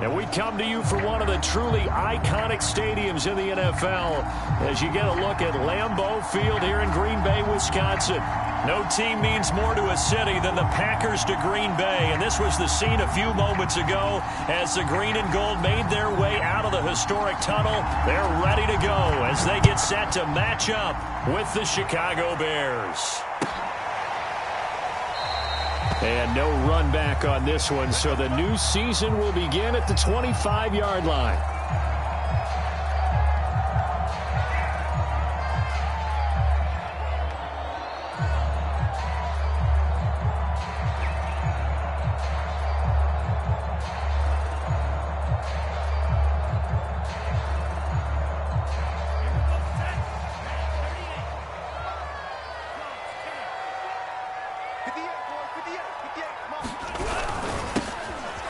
And we come to you from one of the truly iconic stadiums in the NFL as you get a look at Lambeau Field here in Green Bay, Wisconsin. No team means more to a city than the Packers to Green Bay. And this was the scene a few moments ago as the green and gold made their way out of the historic tunnel. They're ready to go as they get set to match up with the Chicago Bears. And no run back on this one, so the new season will begin at the 25-yard line.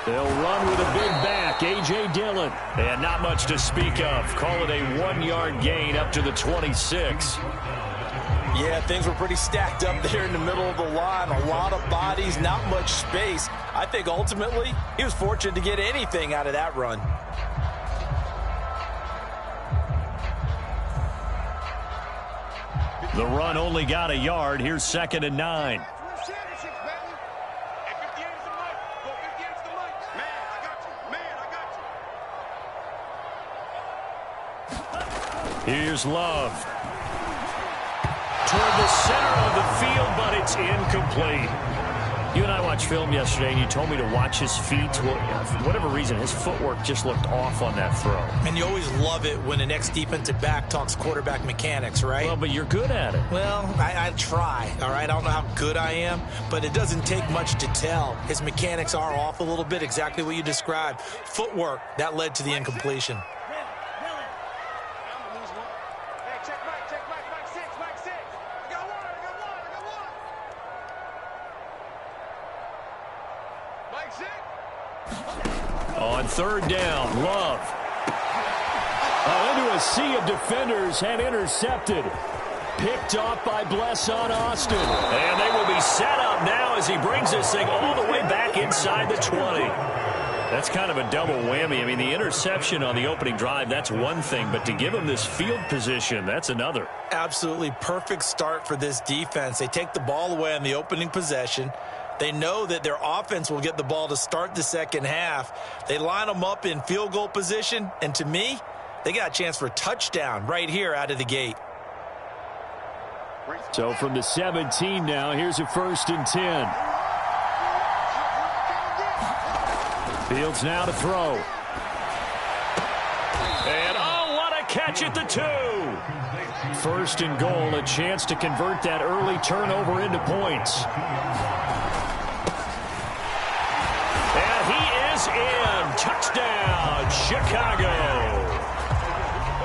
They'll run with a big back, A.J. Dillon. And not much to speak of. Call it a 1-yard gain up to the 26. Yeah, things were pretty stacked up there in the middle of the line. A lot of bodies, not much space. I think ultimately he was fortunate to get anything out of that run. The run only got a yard. Here's 2nd and 9. Here's Love. Toward the center of the field, but it's incomplete. You and I watched film yesterday, and you told me to watch his feet. For whatever reason, his footwork just looked off on that throw. And you always love it when the next defensive back talks quarterback mechanics, right? Well, but you're good at it. Well, I try, all right? I don't know how good I am, but it doesn't take much to tell. His mechanics are off a little bit, exactly what you described. Footwork, that led to the incompletion. On 3rd down, Love. Into a sea of defenders and intercepted. Picked off by Blesson Austin. And they will be set up now as he brings this thing all the way back inside the 20. That's kind of a double whammy. I mean, the interception on the opening drive, that's one thing. But to give him this field position, that's another. Absolutely perfect start for this defense. They take the ball away on the opening possession. They know that their offense will get the ball to start the second half. They line them up in field goal position, and to me, they got a chance for a touchdown right here out of the gate. So from the 17 now, here's a 1st and 10. Fields now to throw. And oh, what a catch at the 2. 1st and goal, a chance to convert that early turnover into points. In. Touchdown, Chicago.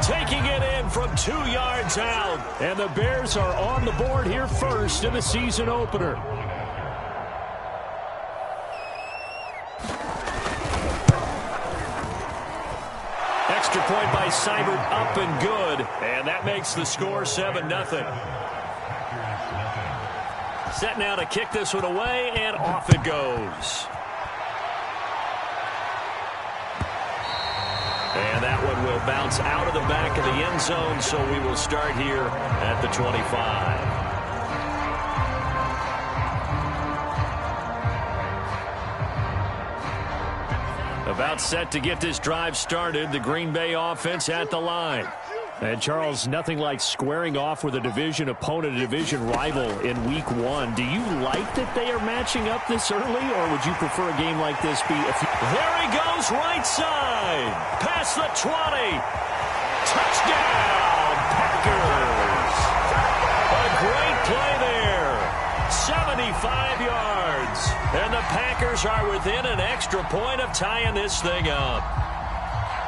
Taking it in from 2 yards out. And the Bears are on the board here first in the season opener. Extra point by Seibert, up and good. And that makes the score 7-0. Set now to kick this one away, and off it goes. And that one will bounce out of the back of the end zone, so we will start here at the 25. About set to get this drive started, the Green Bay offense at the line. And, Charles, nothing like squaring off with a division opponent, a division rival in Week 1. Do you like that they are matching up this early, or would you prefer a game like this be a few... There he goes, right side. Past the 20. Touchdown, Packers. A great play there. 75 yards. And the Packers are within an extra point of tying this thing up.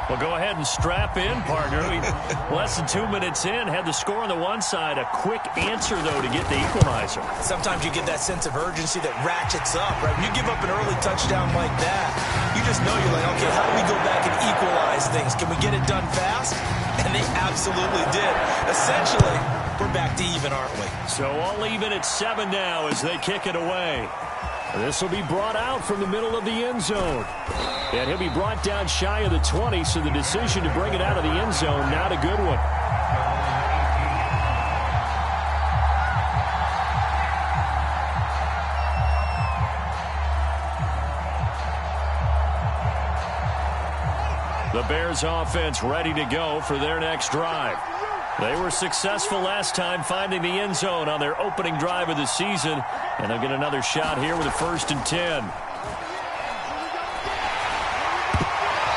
Well, go ahead and strap in, partner. Less than 2 minutes in, had the score on the one side. A quick answer, though, to get the equalizer. Sometimes you get that sense of urgency that ratchets up, right? When you give up an early touchdown like that, you just know you're like, okay, how do we go back and equalize things? Can we get it done fast? And they absolutely did. Essentially, we're back to even, aren't we? So all even at 7 now as they kick it away. This will be brought out from the middle of the end zone. And he'll be brought down shy of the 20, so the decision to bring it out of the end zone, not a good one. The Bears offense ready to go for their next drive. They were successful last time finding the end zone on their opening drive of the season, and they'll get another shot here with a 1st and 10.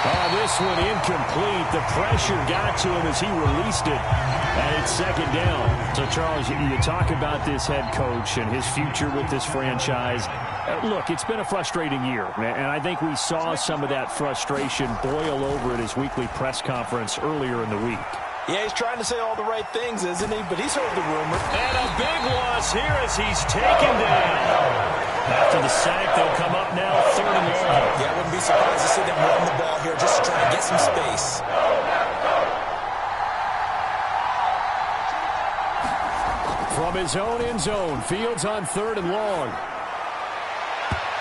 Oh, this one incomplete. The pressure got to him as he released it, and it's 2nd down. So, Charles, you talk about this head coach and his future with this franchise. Look, it's been a frustrating year, and I think we saw some of that frustration boil over at his weekly press conference earlier in the week. Yeah, he's trying to say all the right things, isn't he? But he's heard the rumor. And a big loss here as he's taken down. After the sack, they'll come up now 3rd and long. Yeah, I wouldn't be surprised to see them run the ball here just to try and get some space. From his own end zone, Fields on 3rd and long.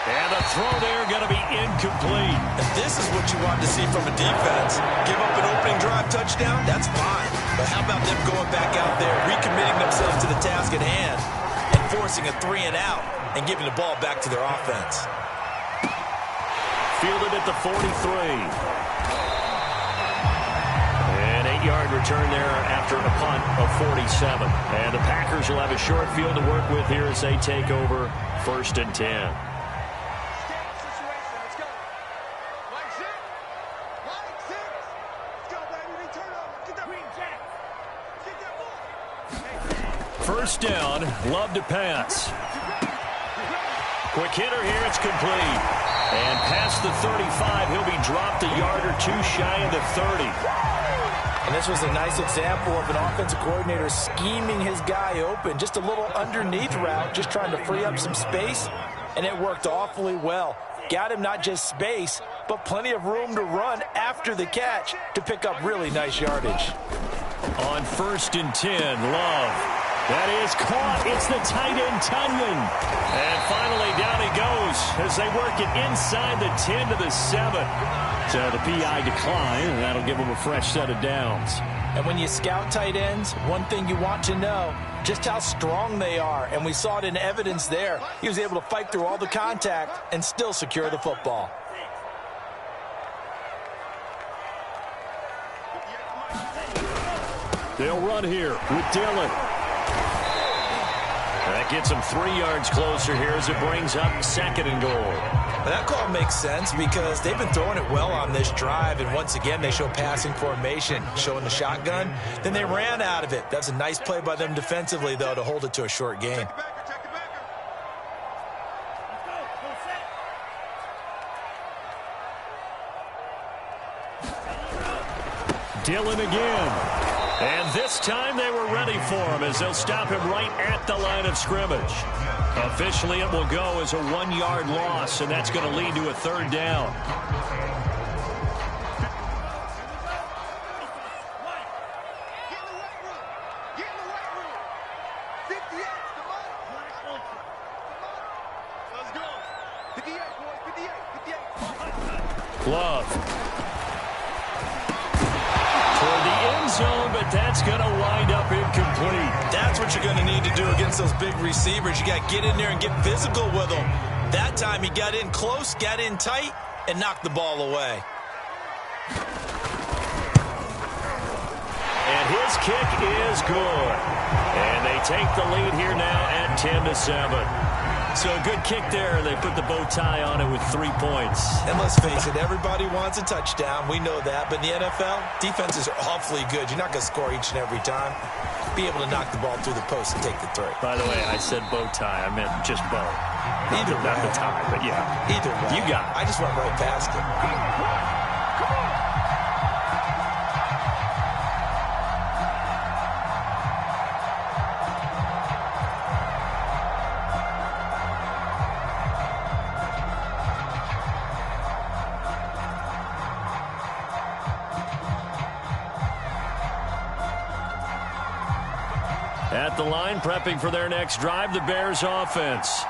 And the throw there going to be incomplete. And this is what you want to see from a defense. Give up an opening drive touchdown, that's fine. But how about them going back out there, recommitting themselves to the task at hand, and forcing a 3 and out, and giving the ball back to their offense. Fielded at the 43. An 8-yard return there after a punt of 47. And the Packers will have a short field to work with here as they take over 1st and 10. First down, Love to pass. Quick hitter here, it's complete. And past the 35, he'll be dropped a yard or 2 shy of the 30. And this was a nice example of an offensive coordinator scheming his guy open. Just a little underneath route, just trying to free up some space. And it worked awfully well. Got him not just space, but plenty of room to run after the catch to pick up really nice yardage. On 1st and 10, Love. That is caught. It's the tight end, Tunyon. And finally, down he goes as they work it inside the 10 to the 7. So the PI decline, and that'll give them a fresh set of downs. And when you scout tight ends, one thing you want to know, just how strong they are. And we saw it in evidence there. He was able to fight through all the contact and still secure the football. They'll run here with Dillon. That gets them 3 yards closer here as it brings up 2nd and goal. That call makes sense because they've been throwing it well on this drive, and once again they show passing formation, showing the shotgun. Then they ran out of it. That's a nice play by them defensively, though, to hold it to a short gain. Dillon again. And this time they were ready for him as they'll stop him right at the line of scrimmage. Officially, it will go as a 1-yard loss, and that's going to lead to a 3rd down. Love. Zone, but that's going to wind up incomplete. That's what you're going to need to do against those big receivers. You got to get in there and get physical with them. That time he got in close, got in tight, and knocked the ball away. And his kick is good. And they take the lead here now at 10 to 7. So a good kick there. They put the bow tie on it with 3 points. And let's face it, everybody wants a touchdown. We know that. But in the NFL, defenses are awfully good. You're not going to score each and every time. Be able to knock the ball through the post and take the 3. By the way, I said bow tie. I meant just bow. Either way. Not the tie, but yeah. Either way. You got it. I just went right past it. At the line, prepping for their next drive, the Bears offense.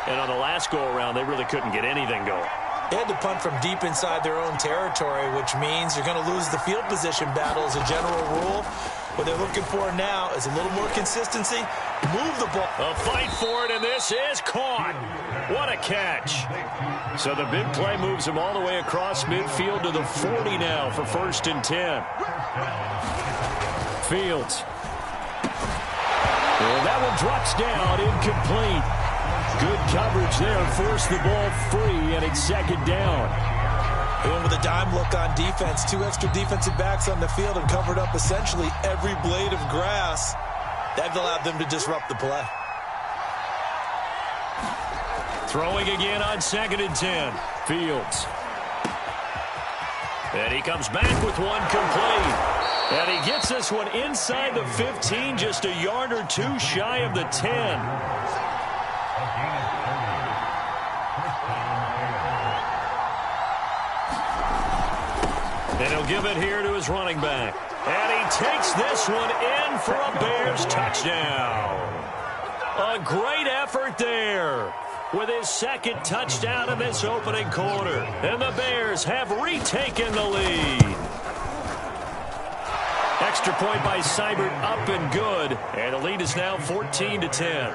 And on the last go-around, they really couldn't get anything going. They had to punt from deep inside their own territory, which means you're going to lose the field position battle as a general rule. What they're looking for now is a little more consistency. Move the ball. A fight for it, and this is caught. What a catch. So the big play moves him all the way across midfield to the 40 now for 1st and 10. Fields. And that one drops down, incomplete. Good coverage there, forced the ball free, and it's 2nd down. They went with a dime look on defense. 2 extra defensive backs on the field and covered up essentially every blade of grass. That allowed them to disrupt the play. Throwing again on 2nd and 10. Fields. And he comes back with one complete. And he gets this one inside the 15, just a yard or 2 shy of the 10. And he'll give it here to his running back. And he takes this one in for a Bears touchdown. A great effort there with his 2nd touchdown in this opening quarter. And the Bears have retaken the lead. Extra point by Seibert, up and good. And the lead is now 14-10.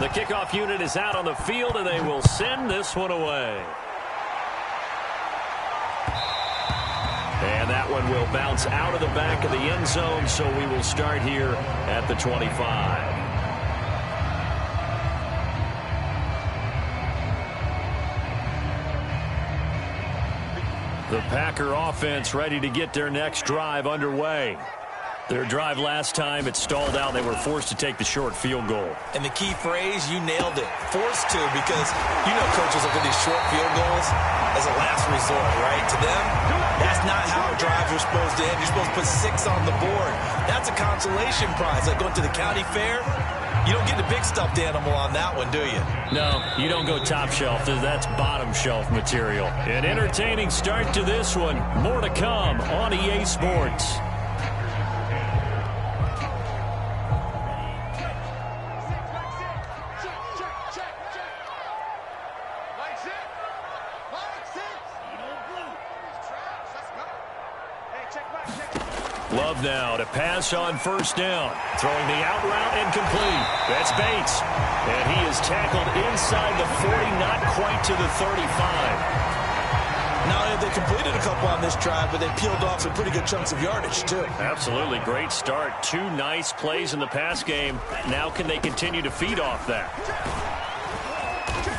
The kickoff unit is out on the field, and they will send this one away. And that one will bounce out of the back of the end zone, so we will start here at the 25. The Packer offense ready to get their next drive underway. Their drive last time, it stalled out. They were forced to take the short field goal. And the key phrase, you nailed it. Forced to, because you know coaches look at these short field goals as a last resort, right? To them, that's not how drives are supposed to end. You're supposed to put 6 on the board. That's a consolation prize. Like going to the county fair, you don't get the big stuffed animal on that one, do you? No, you don't go top shelf. That's bottom shelf material. An entertaining start to this one. More to come on EA Sports. Love now to pass on 1st down. Throwing the out route incomplete. That's Bates. And he is tackled inside the 40, not quite to the 35. Not only have they completed a couple on this drive, but they peeled off some pretty good chunks of yardage, too. Absolutely. Great start. 2 nice plays in the pass game. Now can they continue to feed off that?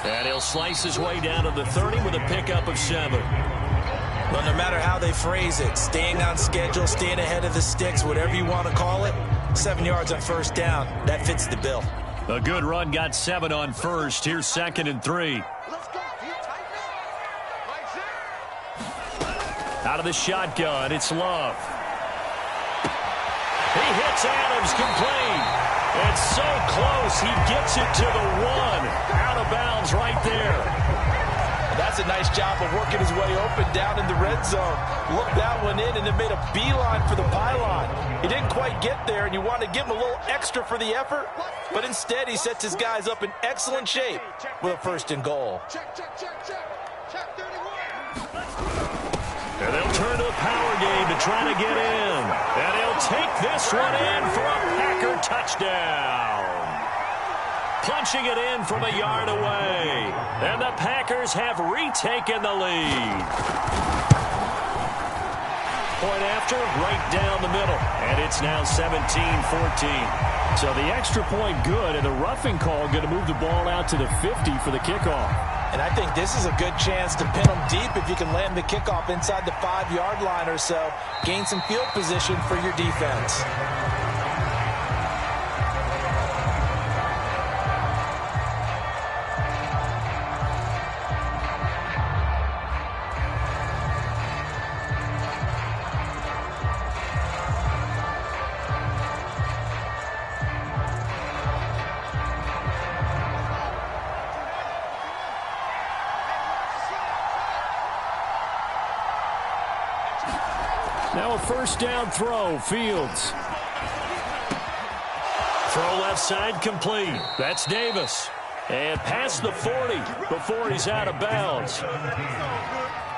And he'll slice his way down to the 30 with a pickup of 7. Well, no matter how they phrase it, staying on schedule, staying ahead of the sticks, whatever you want to call it, 7 yards on 1st down, that fits the bill. A good run got 7 on 1st. Here's 2nd and 3. Out of the shotgun, it's Love. He hits Adams complete. It's so close, he gets it to the 1. Out of bounds right there. That's a nice job of working his way open down in the red zone. Looked that one in and then made a beeline for the pylon. He didn't quite get there, and you want to give him a little extra for the effort, but instead he sets his guys up in excellent shape with a 1st and goal. And they'll turn to the power game to try to get in. And he'll take this one in for a Packer touchdown. Punching it in from a yard away. And the Packers have retaken the lead. Point after, right down the middle. And it's now 17-14. So the extra point good, and the roughing call going to move the ball out to the 50 for the kickoff. And I think this is a good chance to pin them deep if you can land the kickoff inside the 5-yard line or so. Gain some field position for your defense. Now a 1st down throw, Fields. Throw left side complete. That's Davis. And past the 40 before he's out of bounds.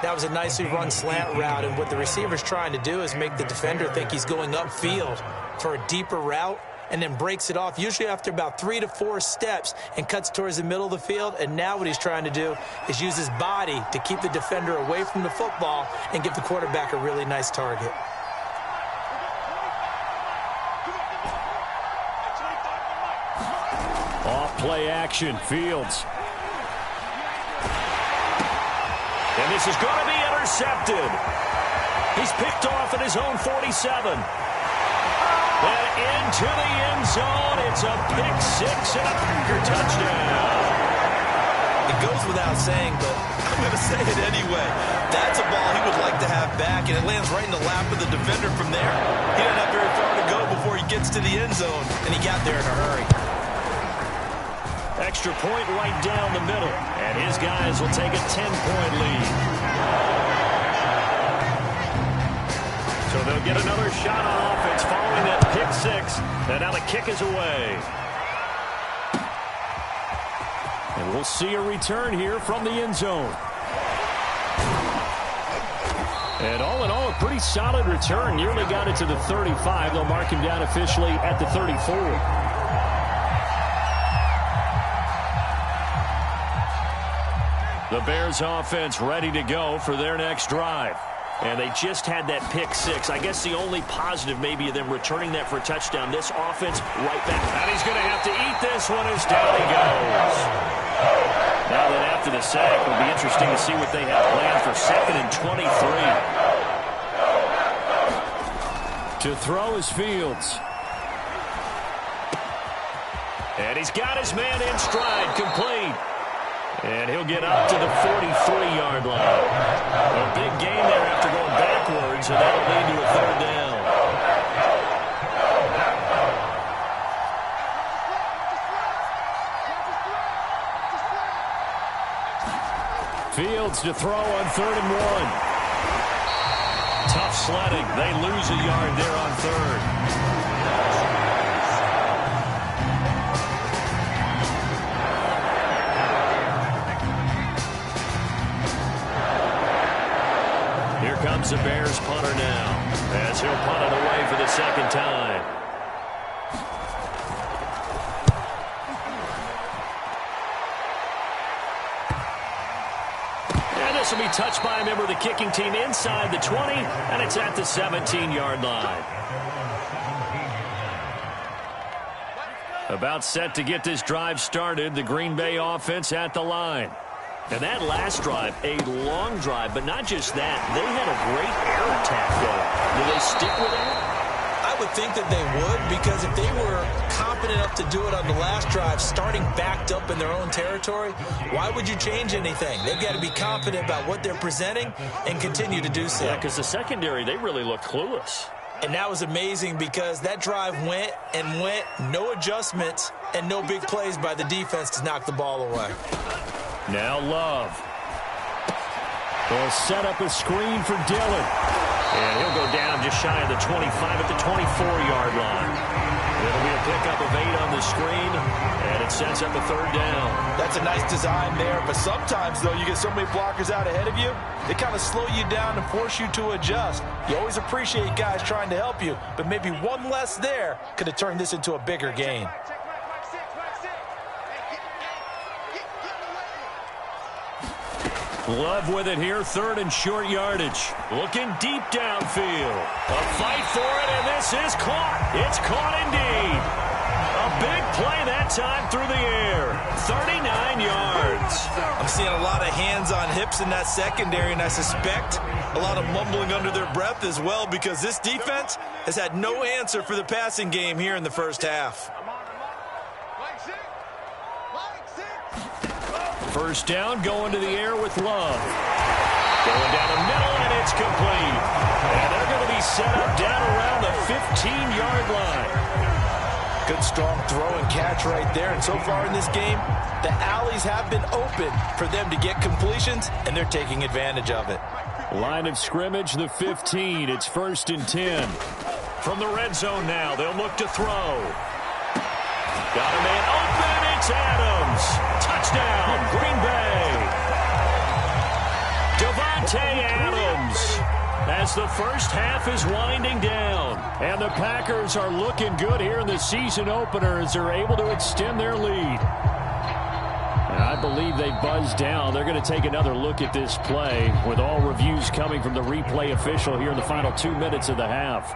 That was a nicely run slant route, and what the receiver's trying to do is make the defender think he's going upfield for a deeper route, and then breaks it off, usually after about 3 to 4 steps, and cuts towards the middle of the field. And now what he's trying to do is use his body to keep the defender away from the football and give the quarterback a really nice target. Off play action, Fields. And this is going to be intercepted. He's picked off at his own 47. And into the end zone. It's a pick six and a Packer touchdown. It goes without saying, but I'm going to say it anyway. That's a ball he would like to have back, and it lands right in the lap of the defender from there. He doesn't have very far to go before he gets to the end zone, and he got there in a hurry. Extra point right down the middle, and his guys will take a 10-point lead. So they'll get another shot on offense following that pick six, and now the kick is away. And we'll see a return here from the end zone. And all in all, a pretty solid return. Nearly got it to the 35. They'll mark him down officially at the 34. The Bears offense ready to go for their next drive. And they just had that pick six. I guess the only positive maybe of them returning that for a touchdown. This offense right back. And he's going to have to eat this one as down he goes. Now that after the sack, it'll be interesting to see what they have planned for 2nd and 23. To throw is Fields. And he's got his man in stride, complete. And he'll get up to the 43-yard line. A big gain there after going backwards, and that'll lead to a 3rd down. Fields to throw on 3rd and 1. Tough sledding. They lose a yard there on 3rd. Comes the Bears punter now, as he'll punt it away for the 2nd time. And this will be touched by a member of the kicking team inside the 20, and it's at the 17-yard line. About set to get this drive started, the Green Bay offense at the line. And that last drive, a long drive, but not just that. They had a great air attack going. Do they stick with that? I would think that they would, because if they were confident enough to do it on the last drive, starting backed up in their own territory, why would you change anything? They've got to be confident about what they're presenting and continue to do so. Yeah, because the secondary, they really look clueless. And that was amazing because that drive went and went, no adjustments, and no big plays by the defense to knock the ball away. Now Love. They'll set up a screen for Dillon. And he'll go down just shy of the 25 at the 24-yard line. It'll be a pickup of 8 on the screen, and it sets up a 3rd down. That's a nice design there, but sometimes, though, you get so many blockers out ahead of you, they kind of slow you down and force you to adjust. You always appreciate guys trying to help you, but maybe one less there could have turned this into a bigger gain. Love with it here, 3rd and short yardage. Looking deep downfield. A fight for it, and this is caught. It's caught indeed. A big play that time through the air. 39 yards. I'm seeing a lot of hands on hips in that secondary, and I suspect a lot of mumbling under their breath as well, because this defense has had no answer for the passing game here in the first half. 1st down, going to the air with Love. Going down the middle, and it's complete. And they're going to be set up down around the 15-yard line. Good, strong throw and catch right there. And so far in this game, the alleys have been open for them to get completions, and they're taking advantage of it. Line of scrimmage, the 15. It's 1st and 10. From the red zone now, they'll look to throw. Got a man open. It's Adams. Touchdown, Green Bay. Davante Adams as the first half is winding down. And the Packers are looking good here in the season opener as they're able to extend their lead. And I believe they buzzed down. They're going to take another look at this play with all reviews coming from the replay official here in the final 2 minutes of the half.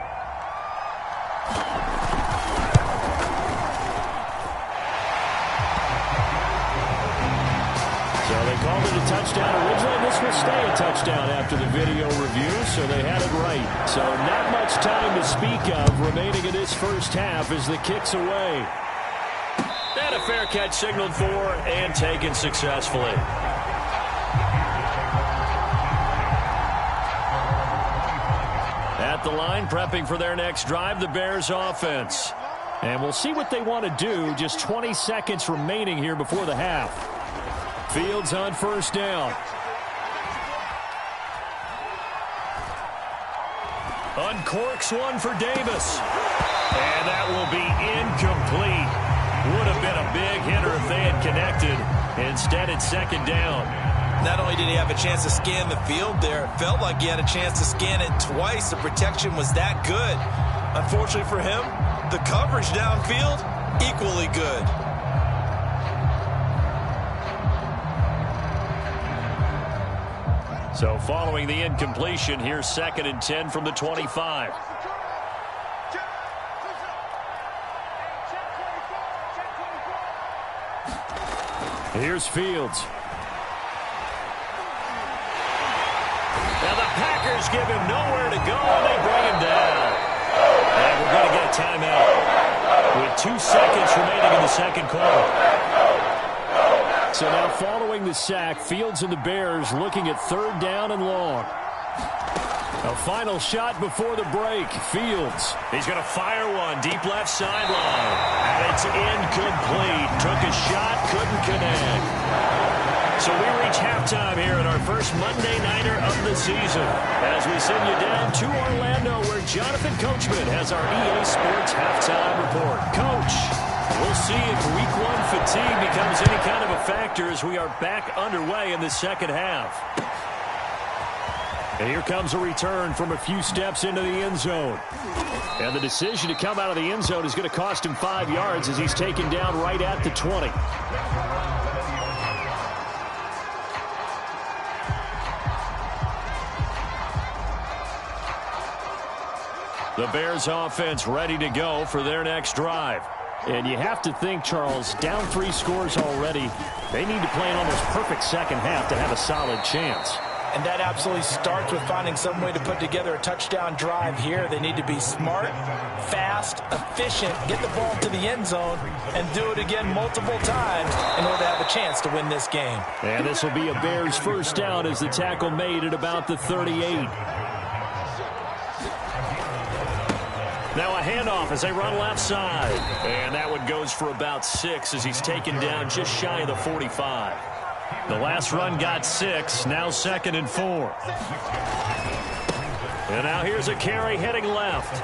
Called it a touchdown originally. This will stay a touchdown after the video review, so they had it right. So not much time to speak of remaining in this first half as the kick's away. And a fair catch signaled for and taken successfully. At the line, prepping for their next drive, the Bears offense. And we'll see what they want to do. Just 20 seconds remaining here before the half. Fields on first down. Uncorks one for Davis. And that will be incomplete. Would have been a big hitter if they had connected. Instead, it's second down. Not only did he have a chance to scan the field there, it felt like he had a chance to scan it twice. The protection was that good. Unfortunately for him, the coverage downfield, equally good. So following the incompletion, here's 2nd and 10 from the 25. Here's Fields. Now the Packers give him nowhere to go, and they bring him down. And we're going to get a timeout with 2 seconds remaining in the second quarter. So now following the sack, Fields and the Bears looking at 3rd down and long. A final shot before the break. Fields. He's going to fire one deep left sideline. And it's incomplete. Took a shot, couldn't connect. So we reach halftime here at our first Monday Nighter of the season as we send you down to Orlando where Jonathan Coachman has our EA Sports halftime report. Coach, we'll see if week 1 fatigue becomes any kind of a factor as we are back underway in the second half. And here comes a return from a few steps into the end zone. And the decision to come out of the end zone is going to cost him 5 yards as he's taken down right at the 20. The Bears offense ready to go for their next drive. And you have to think, Charles, down 3 scores already. They need to play an almost perfect second half to have a solid chance. And that absolutely starts with finding some way to put together a touchdown drive here. They need to be smart, fast, efficient, get the ball to the end zone, and do it again multiple times in order to have a chance to win this game. And this will be a Bears first down as the tackle made at about the 38. Now a handoff as they run left side. And that one goes for about 6 as he's taken down just shy of the 45. The last run got 6, now 2nd and 4. And now here's a carry heading left.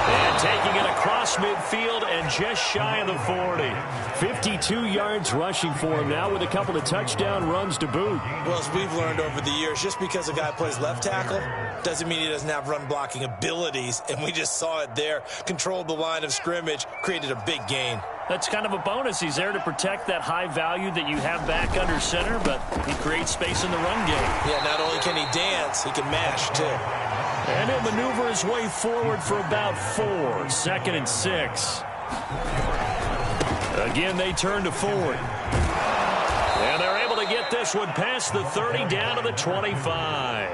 And taking it across midfield and just shy of the 40. 52 yards rushing for him now with a couple of touchdown runs to boot. Well, as we've learned over the years, just because a guy plays left tackle doesn't mean he doesn't have run blocking abilities. And we just saw it there. Controlled the line of scrimmage, created a big gain. That's kind of a bonus. He's there to protect that high value that you have back under center, but he creates space in the run game. Yeah, not only can he dance, he can mash, too. And he'll maneuver his way forward for about 4. 2nd and 6. Again, they turn to forward. And they're able to get this one past the 30 down to the 25.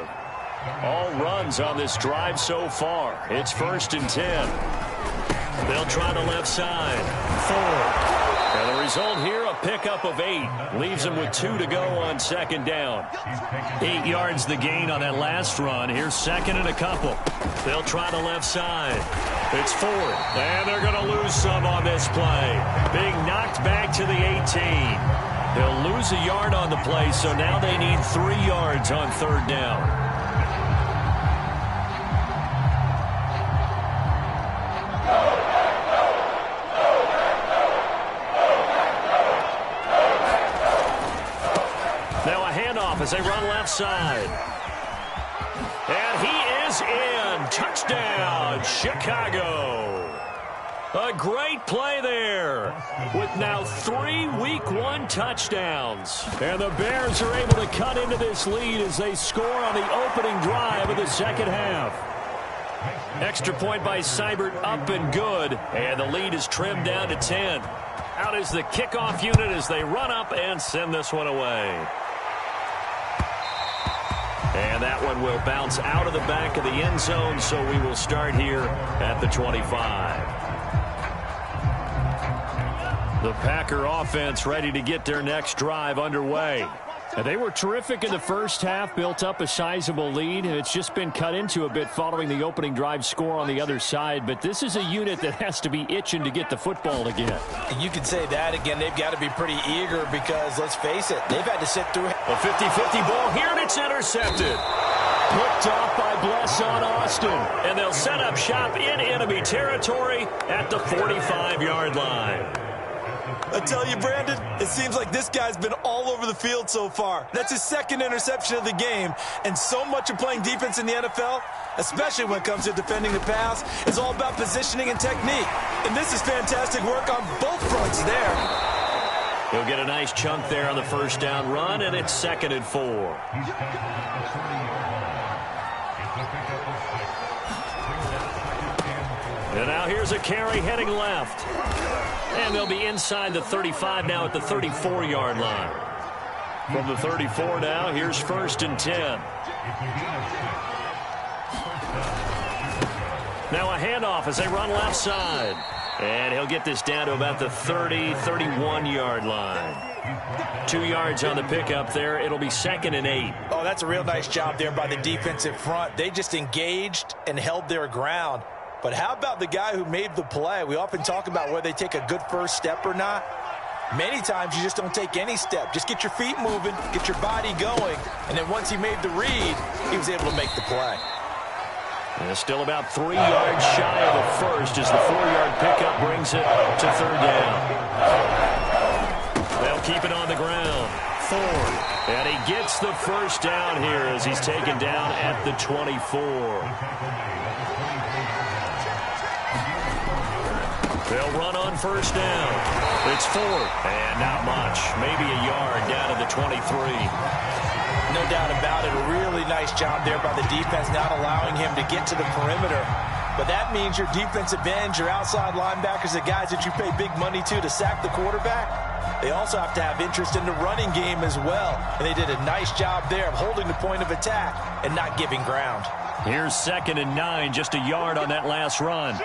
All runs on this drive so far. It's 1st and 10. They'll try the left side. 4. And the result here, a pickup of 8. Leaves them with 2 to go on 2nd down. 8 yards the gain on that last run. Here's 2nd and a couple. They'll try the left side. It's 4th. And they're going to lose some on this play. Being knocked back to the 18. They'll lose a yard on the play, so now they need 3 yards on 3rd down. as they run left side. And he is in. Touchdown, Chicago. A great play there with now 3 Week 1 touchdowns. And the Bears are able to cut into this lead as they score on the opening drive of the second half. Extra point by Seibert, up and good. And the lead is trimmed down to 10. Out is the kickoff unit as they run up and send this one away. And that one will bounce out of the back of the end zone, so we will start here at the 25. The Packer offense ready to get their next drive underway. And they were terrific in the first half, built up a sizable lead. It's just been cut into a bit following the opening drive score on the other side. But this is a unit that has to be itching to get the football again. And you can say that again. They've got to be pretty eager because, let's face it, they've had to sit through a 50-50 ball here, and it's intercepted. Picked off by Blesson Austin. And they'll set up shop in enemy territory at the 45-yard line. I tell you, Brandon, it seems like this guy's been all over the field so far. That's his second interception of the game, and so much of playing defense in the NFL, especially when it comes to defending the pass, is all about positioning and technique. And this is fantastic work on both fronts there. He'll get a nice chunk there on the first down run, and it's 2nd and 4. And now here's a carry heading left. And they'll be inside the 35 now at the 34-yard line. From the 34 now, here's 1st and 10. Now a handoff as they run left side. And he'll get this down to about the 30, 31-yard line. 2 yards on the pickup there. It'll be 2nd and 8. Oh, that's a real nice job there by the defensive front. They just engaged and held their ground. But how about the guy who made the play? We often talk about whether they take a good first step or not. Many times you just don't take any step. Just get your feet moving, get your body going, and then once he made the read, he was able to make the play. And still about 3 yards shy of the first as the 4-yard pickup brings it to 3rd down. They'll keep it on the ground. Ford. And he gets the first down here as he's taken down at the 24. They'll run on first down. It's 4, and not much. Maybe a yard down to the 23. No doubt about it. A really nice job there by the defense, not allowing him to get to the perimeter. But that means your defensive ends, your outside linebackers, the guys that you pay big money to sack the quarterback, they also have to have interest in the running game as well. And they did a nice job there of holding the point of attack and not giving ground. Here's 2nd and 9, just a yard on that last run.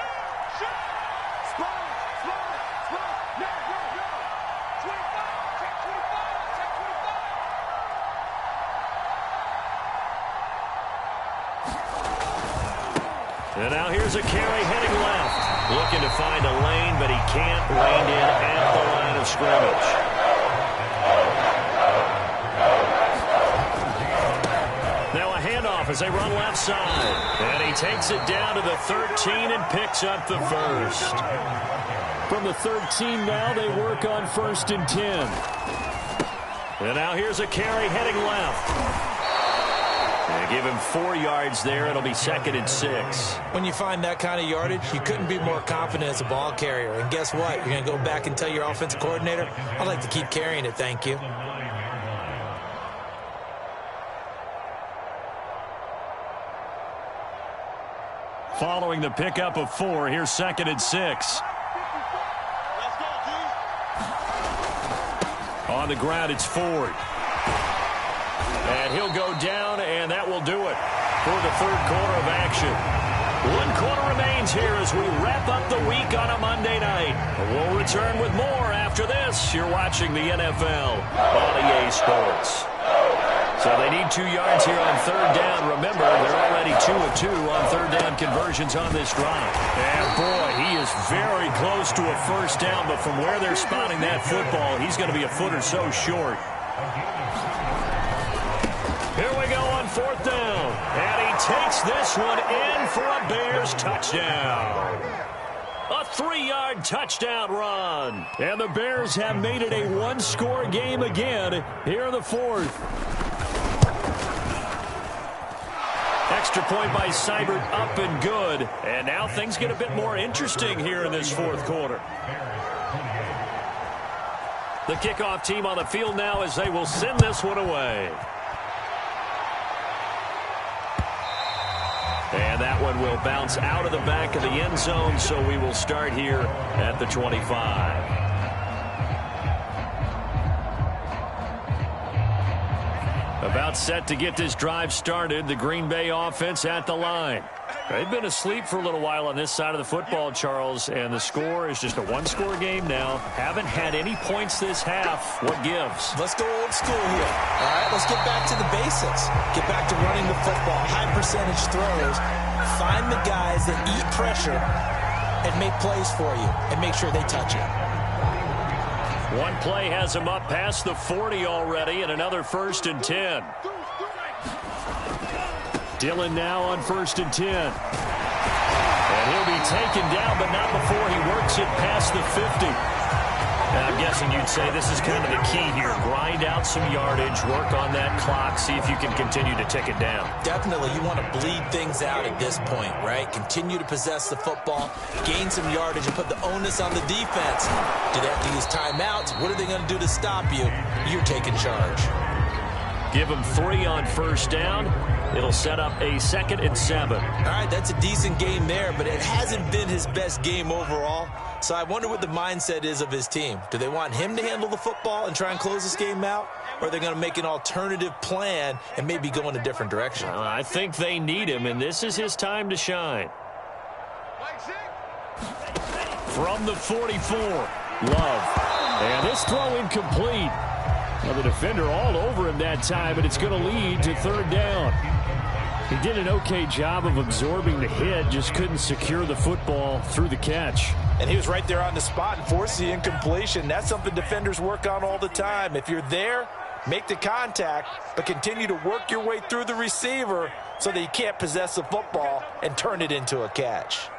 And now here's a carry heading left. Looking to find a lane, but he can't land in at the line of scrimmage. Now a handoff as they run left side. And he takes it down to the 13 and picks up the first. From the 13 now, they work on 1st and 10. And now here's a carry heading left. They give him 4 yards there. It'll be 2nd and 6. When you find that kind of yardage, you couldn't be more confident as a ball carrier. And guess what? You're going to go back and tell your offensive coordinator, I'd like to keep carrying it, thank you. Following the pickup of 4, here's 2nd and 6. On the ground, it's Ford. And he'll go down, and that will do it for the 3rd quarter of action. 1 quarter remains here as we wrap up the week on a Monday night. We'll return with more after this. You're watching the NFL on EA Sports. So they need 2 yards here on 3rd down. Remember, they're already 2 of 2 on 3rd down conversions on this drive. And boy, he is very close to a first down, but from where they're spotting that football, he's going to be a foot or so short. Here we go on 4th down. And he takes this one in for a Bears touchdown. A 3-yard touchdown run. And the Bears have made it a 1-score game again here in the 4th. Extra point by Seibert, up and good. And now things get a bit more interesting here in this fourth quarter. The kickoff team on the field now as they will send this one away. And that one will bounce out of the back of the end zone, so we will start here at the 25. About set to get this drive started. The Green Bay offense at the line. They've been asleep for a little while on this side of the football, Charles, and the score is just a one-score game now. Haven't had any points this half. What gives? Let's go old school here. All right, let's get back to the basics. Get back to running the football, high percentage throws. Find the guys that eat pressure and make plays for you and make sure they touch it. One play has him up past the 40 already, and another 1st and 10. Dillon now on 1st and 10. And he'll be taken down, but not before he works it past the 50. Now, I'm guessing you'd say this is kind of the key here. Grind out some yardage, work on that clock, see if you can continue to tick it down. Definitely, you want to bleed things out at this point, right? Continue to possess the football, gain some yardage, and put the onus on the defense. Do they have to use timeouts? What are they going to do to stop you? You're taking charge. Give them 3 on 1st down. It'll set up a 2nd and 7. All right, that's a decent game there, but it hasn't been his best game overall. So I wonder what the mindset is of his team. Do they want him to handle the football and try and close this game out? Or are they going to make an alternative plan and maybe go in a different direction? I think they need him, and this is his time to shine. From the 44, Love. And this throw incomplete. Now the defender all over him that time, and it's going to lead to 3rd down. He did an okay job of absorbing the hit, just couldn't secure the football through the catch. And he was right there on the spot and forced the incompletion. That's something defenders work on all the time. If you're there, make the contact, but continue to work your way through the receiver so that you can't possess the football and turn it into a catch.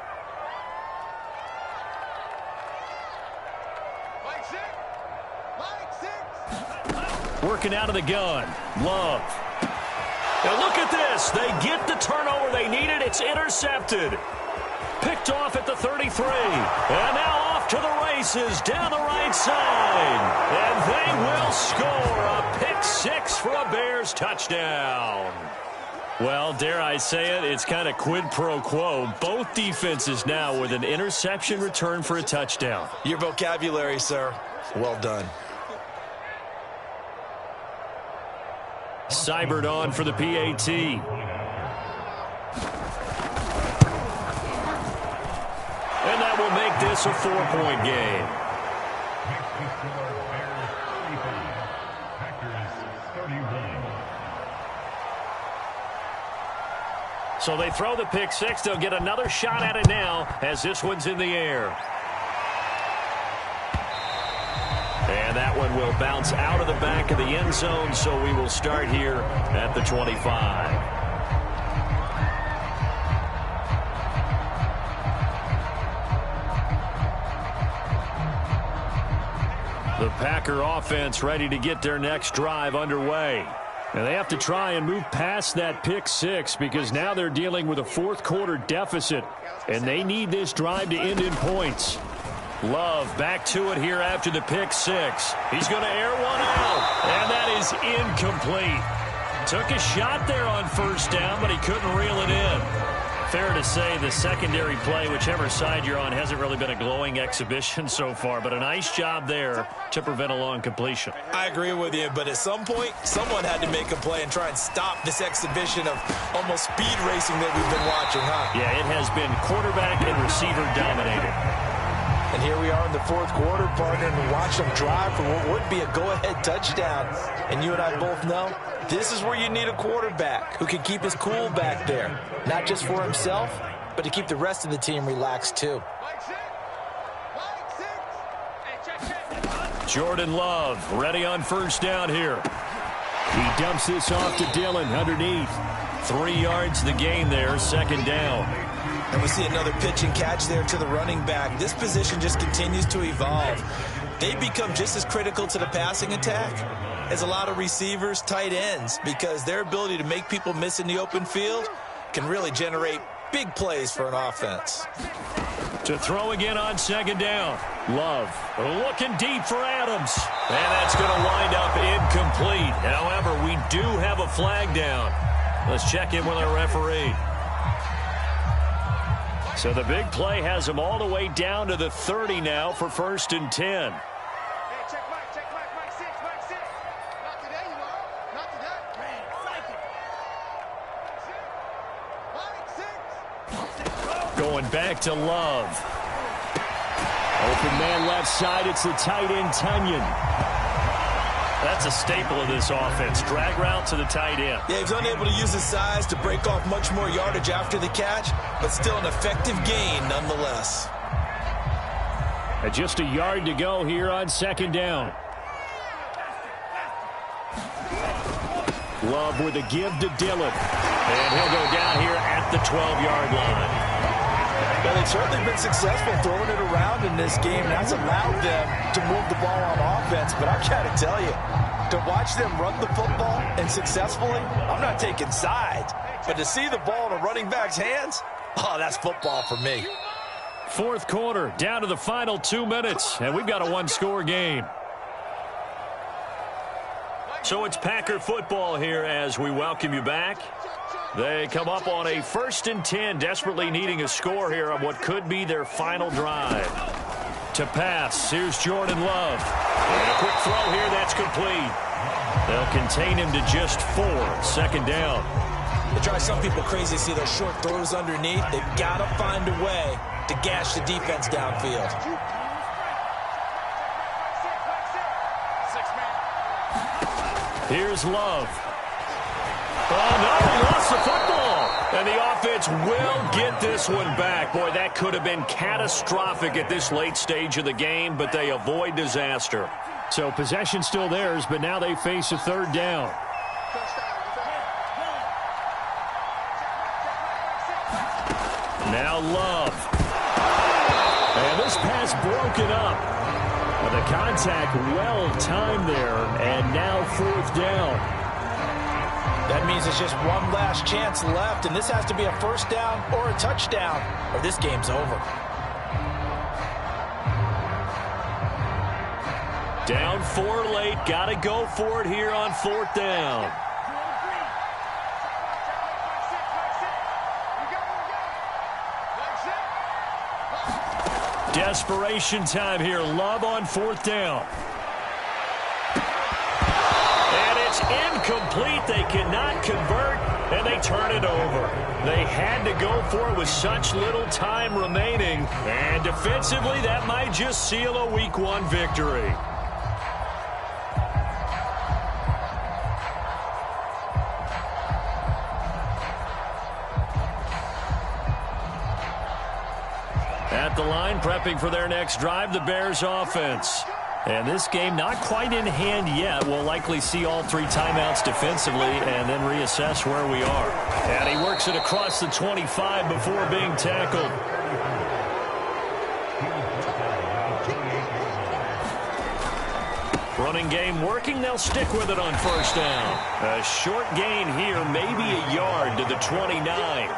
Working out of the gun. Love. Now look at this. They get the turnover they needed. It's intercepted. Picked off at the 33. And now off to the races down the right side. And they will score a pick 6 for a Bears touchdown. Well, dare I say it, it's kind of quid pro quo. Both defenses now with an interception return for a touchdown. Your vocabulary, sir. Well done. Seibert on for the PAT. And that will make this a 4-point game. So they throw the pick 6. They'll get another shot at it now as this one's in the air. And that one will bounce out of the back of the end zone, so we will start here at the 25. The Packer offense ready to get their next drive underway. And they have to try and move past that pick 6 because now they're dealing with a fourth-quarter deficit, and they need this drive to end in points. Love back to it here after the pick 6. He's going to air one out, and that is incomplete. Took a shot there on 1st down, but he couldn't reel it in. Fair to say the secondary play, whichever side you're on, hasn't really been a glowing exhibition so far, but a nice job there to prevent a long completion. I agree with you, but at some point, someone had to make a play and try and stop this exhibition of almost speed racing that we've been watching, huh? Yeah, it has been quarterback and receiver dominated. And here we are in the fourth quarter, partner, and watch them drive for what would be a go-ahead touchdown. And you and I both know this is where you need a quarterback who can keep his cool back there. Not just for himself, but to keep the rest of the team relaxed too. Jordan Love ready on 1st down here. He dumps this off to Dillon underneath. 3 yards the gain there, 2nd down. And we see another pitch and catch there to the running back. This position just continues to evolve. They become just as critical to the passing attack is a lot of receivers, tight ends, because their ability to make people miss in the open field can really generate big plays for an offense. To throw again on second down. Love looking deep for Adams. And that's going to wind up incomplete. However, we do have a flag down. Let's check in with our referee. So the big play has him all the way down to the 30 now for 1st and 10. Going back to Love. Open man left side. It's the tight end, Tunyon. That's a staple of this offense. Drag route to the tight end. Yeah, he's unable to use his size to break off much more yardage after the catch, but still an effective gain nonetheless. And just a yard to go here on second down. Love with a give to Dillon. And he'll go down here at the 12-yard line. Well, they've certainly been successful throwing it around in this game, and that's allowed them to move the ball on offense. But I've got to tell you, to watch them run the football and successfully, I'm not taking sides. But to see the ball in a running back's hands, oh, that's football for me. Fourth quarter, down to the final 2 minutes, and we've got a one-score game. So it's Packer football here as we welcome you back. They come up on a 1st and 10, desperately needing a score here on what could be their final drive. To pass, here's Jordan Love. And a quick throw here, that's complete. They'll contain him to just 4, second down. It drives some people crazy to see those short throws underneath. They've got to find a way to gash the defense downfield. Here's Love. Oh, no, he lost the football. And the offense will get this one back. Boy, that could have been catastrophic at this late stage of the game, but they avoid disaster. So possession still theirs, but now they face a third down. Now Love. And this pass broken up. The contact well timed there, and now 4th down. That means it's just one last chance left, and this has to be a first down or a touchdown, or this game's over. Down 4 late. Got to go for it here on 4th down. Desperation time here. Love on 4th down. And it's incomplete. They cannot convert, and they turn it over. They had to go for it with such little time remaining. And defensively, that might just seal a Week 1 victory. At the line, prepping for their next drive, the Bears offense. And this game not quite in hand yet. We'll likely see all 3 timeouts defensively and then reassess where we are. And he works it across the 25 before being tackled. Running game working. They'll stick with it on 1st down. A short gain here, maybe a yard to the 29.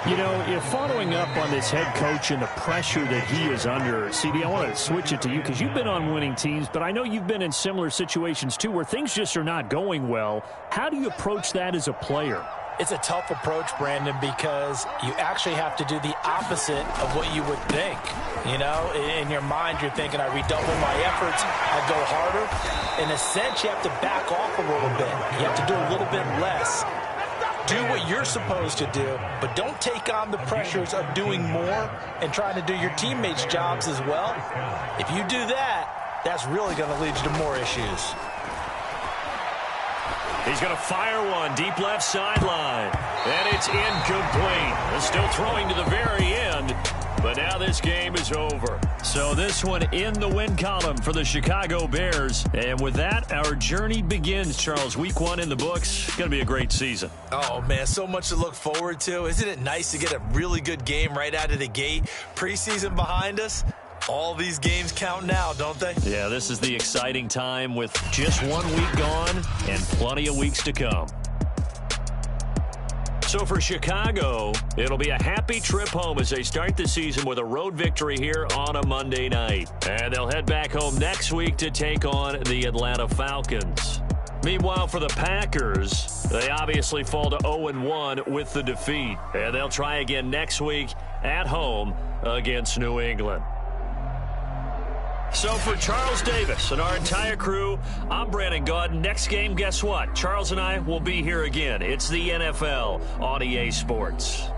You know, if following up on this head coach and the pressure that he is under, CD, I want to switch it to you because you've been on winning teams, but I know you've been in similar situations too where things just are not going well. How do you approach that as a player? It's a tough approach, Brandon, because you actually have to do the opposite of what you would think. You know, in your mind, you're thinking, I redouble my efforts, I go harder. In a sense, you have to back off a little bit. You have to do a little bit less. Do what you're supposed to do, but don't take on the pressures of doing more and trying to do your teammates' jobs as well. If you do that, that's really going to lead you to more issues. He's going to fire one deep left sideline. And it's incomplete. They're still throwing to the very end. But now this game is over. So this one in the win column for the Chicago Bears. And with that, our journey begins, Charles. Week 1 in the books. It's going to be a great season. Oh, man, so much to look forward to. Isn't it nice to get a really good game right out of the gate? Preseason behind us. All these games count now, don't they? Yeah, this is the exciting time with just 1 week gone and plenty of weeks to come. So for Chicago, it'll be a happy trip home as they start the season with a road victory here on a Monday night. And they'll head back home next week to take on the Atlanta Falcons. Meanwhile, for the Packers, they obviously fall to 0-1 with the defeat. And they'll try again next week at home against New England. So for Charles Davis and our entire crew, I'm Brandon Gaudin. Next game, guess what? Charles and I will be here again. It's the NFL on EA Sports.